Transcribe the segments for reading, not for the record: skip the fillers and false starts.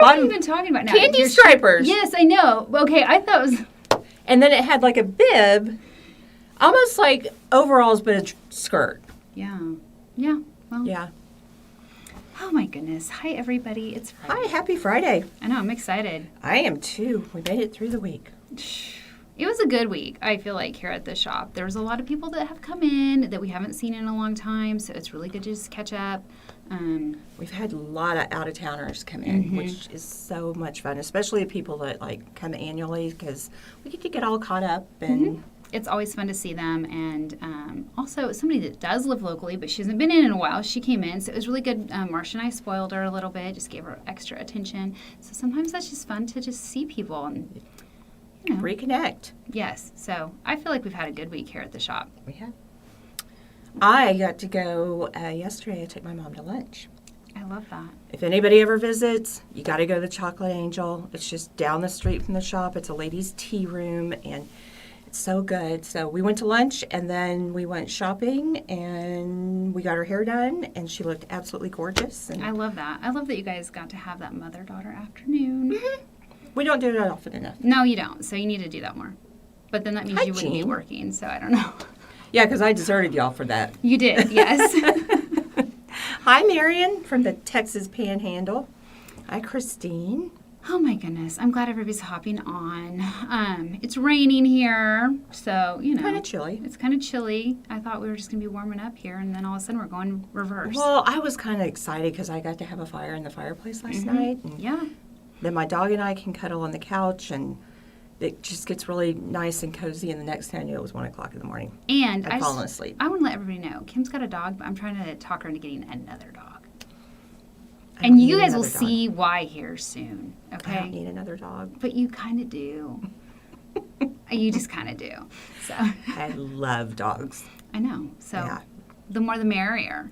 What are you even talking about now? Candy stripers. Yes, I know. Okay, I thought it was... And then it had like a bib, almost like overalls, but a skirt. Yeah. Yeah. Well. Yeah. Oh, my goodness. Hi, everybody. It's Friday. Hi, happy Friday. I know. I'm excited. I am too. We made it through the week. It was a good week, I feel like, here at the shop. There was a lot of people that have come in that we haven't seen in a long time, so it's really good to just catch up. We've had a lot of out-of-towners come in, which is so much fun, especially the people that, like, come annually, because we get to get all caught up. And It's always fun to see them. And also, somebody that does live locally, but she hasn't been in a while, she came in, so it was really good. Marsha and I spoiled her a little bit, just gave her extra attention. So sometimes that's just fun to just see people and... You know. Reconnect. Yes. So I feel like we've had a good week here at the shop. We have. I got to go yesterday. I took my mom to lunch. I love that. If anybody ever visits, you got to go to the Chocolate Angel. It's just down the street from the shop. It's a ladies' tea room, and it's so good. So we went to lunch, and then we went shopping, and we got her hair done, and she looked absolutely gorgeous. And I love that. I love that you guys got to have that mother-daughter afternoon. We don't do that often enough. No, you don't. So you need to do that more. But then that means you wouldn't be working, so I don't know. Yeah, because I deserted y'all for that. You did, yes. Hi, Marion from the Texas Panhandle. Hi, Christine. Oh, my goodness. I'm glad everybody's hopping on. It's raining here, so, you know. Kind of chilly. It's kind of chilly. I thought we were just going to be warming up here, and then all of a sudden we're going reverse. Well, I was kind of excited because I got to have a fire in the fireplace last night. And yeah. Then my dog and I can cuddle on the couch, and it just gets really nice and cozy, and the next thing I knew, it was 1 o'clock in the morning. And I've fallen asleep. I want to let everybody know, Kim's got a dog, but I'm trying to talk her into getting another dog. And you guys will see why here soon, okay? I don't need another dog. But you kind of do. You just kind of do. So I love dogs. I know. So yeah. The more the merrier.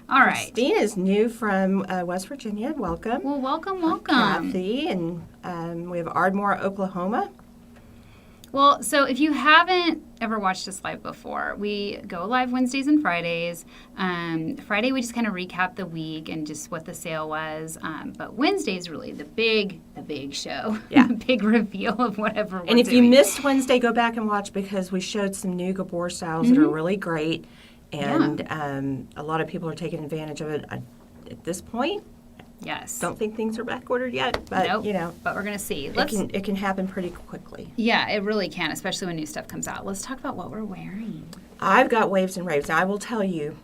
All right. Christine is new from West Virginia. Welcome. Well, welcome. Kathy, and we have Ardmore, Oklahoma. Well, so if you haven't ever watched us live before, we go live Wednesdays and Fridays. Friday, we just kind of recap the week and just what the sale was. But Wednesday is really the big show. Yeah. The big reveal of whatever we're And if doing. you missed Wednesday, go back and watch because we showed some new Gabor styles that are really great. And a lot of people are taking advantage of it at this point. Yes. Don't think things are back ordered yet, but nope, you know. But we're gonna see. It can happen pretty quickly. Yeah, it really can, especially when new stuff comes out. Let's talk about what we're wearing. I've got Waves and Raves. Now, I will tell you,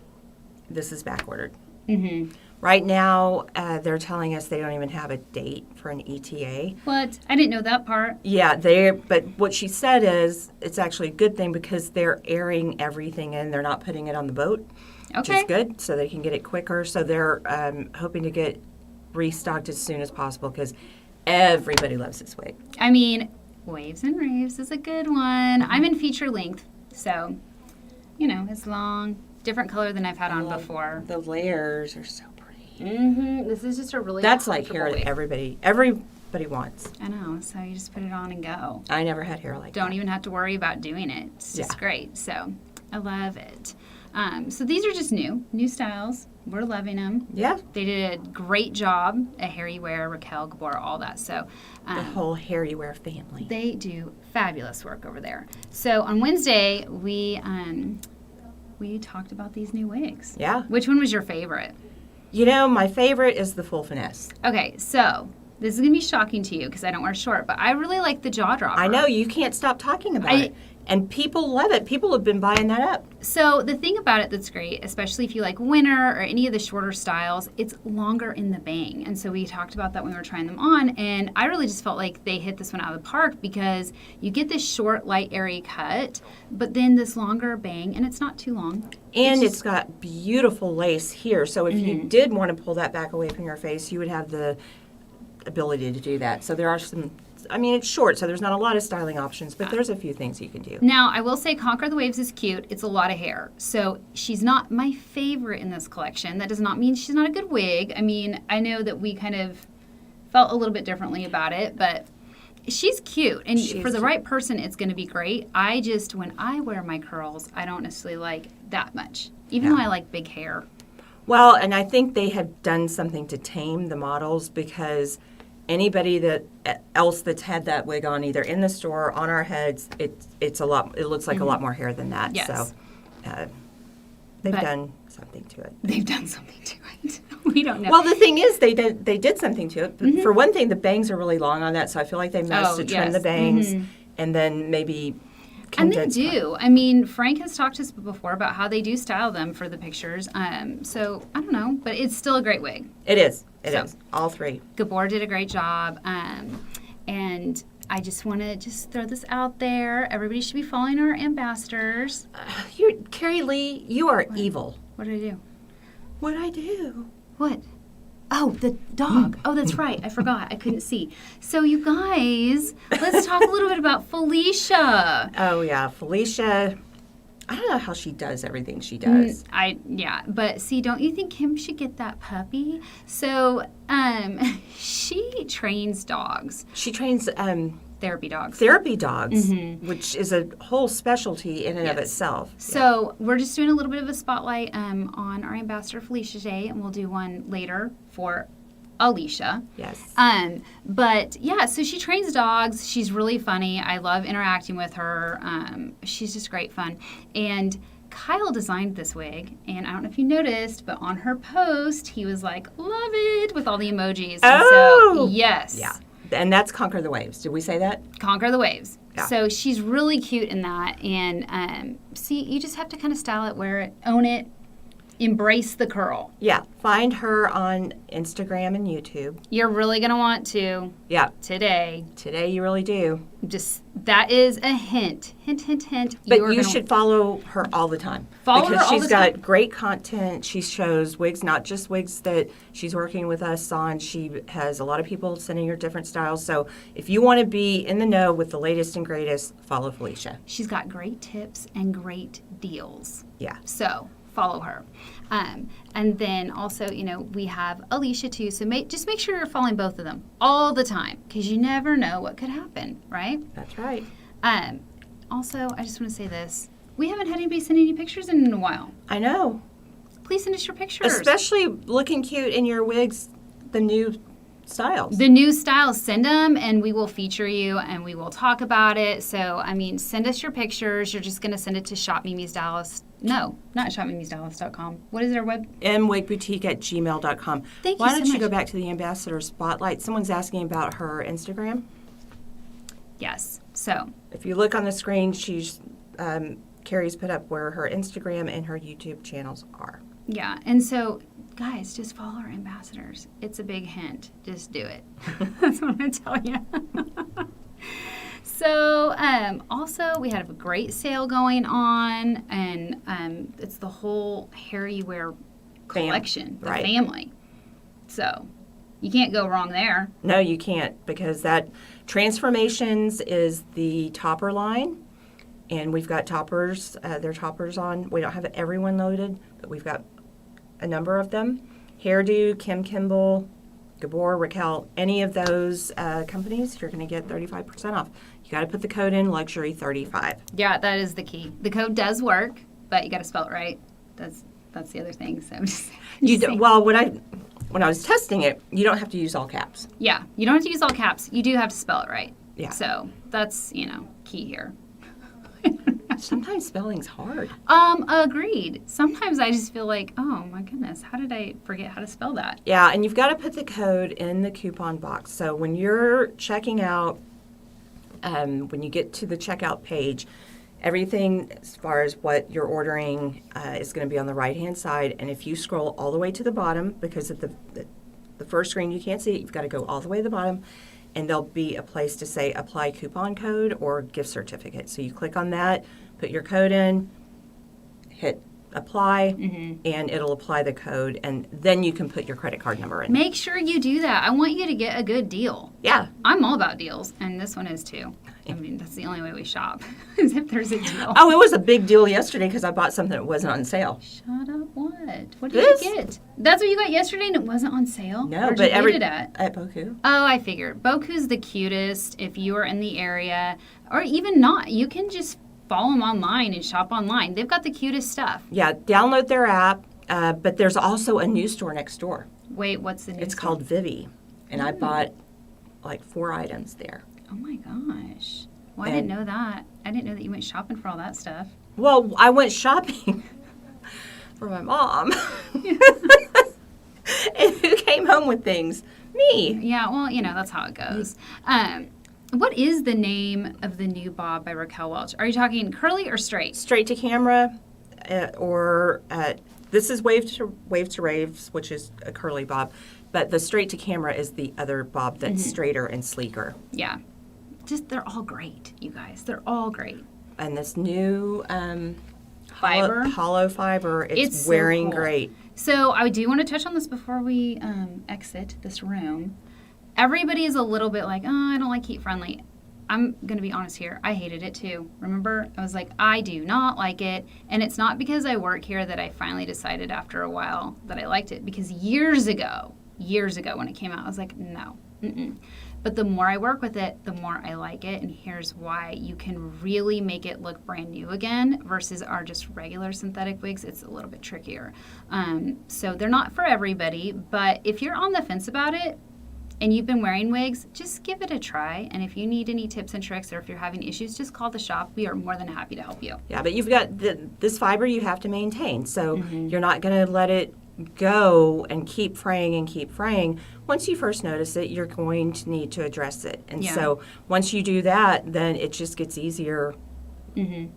this is back ordered. Mm-hmm. Right now, they're telling us they don't even have a date for an ETA. What? I didn't know that part. Yeah, but what she said is it's actually a good thing because they're airing everything in. They're not putting it on the boat, which is good, so they can get it quicker. So they're hoping to get restocked as soon as possible because everybody loves this wig. I mean, Waves and Raves is a good one. I'm in feature length, so, you know, it's long, different color than I've had on before. The layers are so pretty. Mm-hmm. This is just a really That's like hair that everybody wants. I know, so you just put it on and go. I never had hair like that. Don't even have to worry about doing it. It's just great. So I love it. So these are just new styles. We're loving them. Yeah. They did a great job at Harry Wear, Raquel, Gabor, all that. So the whole Harry Wear family. They do fabulous work over there. So on Wednesday, we talked about these new wigs. Yeah. Which one was your favorite? You know, my favorite is the full finesse. Okay, so this is going to be shocking to you because I don't wear short, but I really like the jaw dropper. I know, you can't stop talking about it. And people love it. People have been buying that up. So the thing about it that's great, especially if you like winter or any of the shorter styles, it's longer in the bang. And so we talked about that when we were trying them on, and I really just felt like they hit this one out of the park because you get this short, light, airy cut, but then this longer bang, and it's not too long. And it's got beautiful lace here. So if you did want to pull that back away from your face, you would have the ability to do that. So there are some... I mean, it's short, so there's not a lot of styling options, but there's a few things you can do. Now, I will say Conquer the Waves is cute. It's a lot of hair. So she's not my favorite in this collection. That does not mean she's not a good wig. I mean, I know that we kind of felt a little bit differently about it, but she's cute. And for the right person, it's going to be great. I just, when I wear my curls, I don't necessarily like that much, even though I like big hair. Well, and I think they have done something to tame the models because anybody that else that's had that wig on, either in the store or on our heads, it's a lot. It looks like a lot more hair than that. Yes. So they've done something to it. They've done something to it. We don't know. Well, the thing is, they did something to it. For one thing, the bangs are really long on that, so I feel like they must have trimmed the bangs and then maybe. And they do. I mean, Frank has talked to us before about how they do style them for the pictures. So I don't know, but it's still a great wig. It is. It is. All three. Gabor did a great job. And I just want to throw this out there. Everybody should be following our ambassadors. Keri Lee, you are evil. What did I do? What did I do? What? Oh, the dog. Oh, that's right. I forgot. I couldn't see. So, you guys, let's talk a little bit about Felicia. Oh, yeah. Felicia, I don't know how she does everything she does. But see, don't you think Kim should get that puppy? So, she trains dogs. She trains therapy dogs. Which is a whole specialty in and of itself. So we're just doing a little bit of a spotlight on our ambassador Felicia today, and we'll do one later for Alicia. Yes. But yeah, so she trains dogs. She's really funny. I love interacting with her. She's just great fun. And Kyle designed this wig, and I don't know if you noticed, but on her post, he was like, "Love it," with all the emojis. Oh! So, yes. Yeah. And that's Conquer the Waves. Did we say that? Conquer the Waves. Yeah. So she's really cute in that. And see, you just have to kind of style it, wear it, own it, embrace the curl. Yeah. Find her on Instagram and YouTube. You're really going to want to. Yeah. Today. Today you really do. Just, that is a hint. Hint, hint, hint. But you should follow her all the time. Follow her all the time. Because she's got great content. She shows wigs, not just wigs that she's working with us on. She has a lot of people sending her different styles. So if you want to be in the know with the latest and greatest, follow Felicia. She's got great tips and great deals. Yeah. So follow her. And then also, we have Alicia too. So just make sure you're following both of them all the time, because you never know what could happen, right? That's right. Also, I just want to say this. We haven't had anybody send any pictures in a while. I know. Please send us your pictures. Especially looking cute in your wigs, the new styles. The new styles, send them, and we will feature you, and we will talk about it. So, send us your pictures. You're just going to send it to Shop Mimi's Dallas. No, not shopmimsdallas.com. What is their web? mwigboutique@gmail.com. Thank you Why so don't you much. go back to the ambassador spotlight? Someone's asking about her Instagram. Yes. So. If you look on the screen, Keri's put up where her Instagram and her YouTube channels are. Yeah, and so, guys, just follow our ambassadors. It's a big hint. Just do it. That's what I'm going to tell you. So, also, we had a great sale going on, and it's the whole hair you wear collection, the family. So, you can't go wrong there. No, you can't, because that Transformations is the topper line, and we've got toppers. They're toppers on. We don't have everyone loaded, but we've got a number of them. Hairdo, Kim Kimball, Gabor, Raquel, any of those companies, you're going to get 35% off. You got to put the code in, Luxury35. Yeah, that is the key. The code does work, but you got to spell it right. That's the other thing. So I'm just saying. Well, when I was testing it, you don't have to use all caps. Yeah, you don't have to use all caps. You do have to spell it right. Yeah. So that's key here. Sometimes spelling's hard. Agreed. Sometimes I just feel like, oh my goodness, how did I forget how to spell that? Yeah, and you've got to put the code in the coupon box. So when you're checking out, when you get to the checkout page, everything as far as what you're ordering is going to be on the right-hand side. And if you scroll all the way to the bottom, because at the first screen you can't see it, you've got to go all the way to the bottom. And there'll be a place to say apply coupon code or gift certificate. So you click on that, put your code in, hit apply, and it'll apply the code. And then you can put your credit card number in. Make sure you do that. I want you to get a good deal. Yeah. I'm all about deals, and this one is too. That's the only way we shop, is if there's a deal. Oh, it was a big deal yesterday because I bought something that wasn't on sale. Shut up, what? What did you get? That's what you got yesterday and it wasn't on sale? No, Where'd but you get it at? At Boku. Oh, I figured. Boku's the cutest if you are in the area, or even not. You can just follow them online and shop online. They've got the cutest stuff. Yeah, download their app, but there's also a new store next door. Wait, what's the new It's store? called Vivi, and I bought like 4 items there. Oh my gosh. Well, I didn't know that. I didn't know that you went shopping for all that stuff. Well, I went shopping for my mom. And who came home with things? Me. Yeah, well, that's how it goes. What is the name of the new bob by Raquel Welch? Are you talking curly or straight? Straight to camera, or this is wave to Raves, which is a curly bob, but the straight to camera is the other bob that's straighter and sleeker. Yeah. They're all great, you guys. They're all great. And this new Fiber? hollow fiber, it's so wearing cool. great. So I do want to touch on this before we exit this room. Everybody is a little bit like, oh, I don't like heat friendly. I'm going to be honest here. I hated it too. Remember? I was like, I do not like it. And it's not because I work here that I finally decided after a while that I liked it. Because years ago when it came out, I was like, no. But the more I work with it, the more I like it. And here's why. You can really make it look brand new again versus our just regular synthetic wigs. It's a little bit trickier. So they're not for everybody. But if you're on the fence about it, and you've been wearing wigs, just give it a try. And if you need any tips and tricks or if you're having issues, just call the shop. We are more than happy to help you. Yeah, but you've got this fiber you have to maintain. So you're not going to let it go and keep fraying. Once you first notice it, you're going to need to address it. And so once you do that, then it just gets easier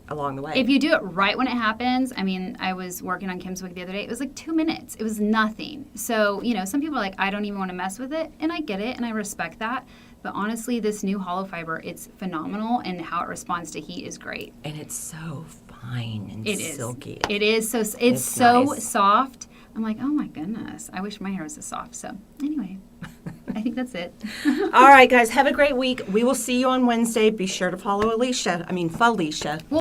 along the way. If you do it right when it happens, I mean, I was working on Kim's wig the other day. It was like 2 minutes. It was nothing. So, some people are like, I don't even want to mess with it. And I get it, and I respect that. But honestly, this new hollow fiber, it's phenomenal, and how it responds to heat is great. And it's so fine and silky. It is. So it's so nice. Soft. I'm like, oh my goodness. I wish my hair was this soft. So anyway, I think that's it. All right, guys. Have a great week. We will see you on Wednesday. Be sure to follow Felicia.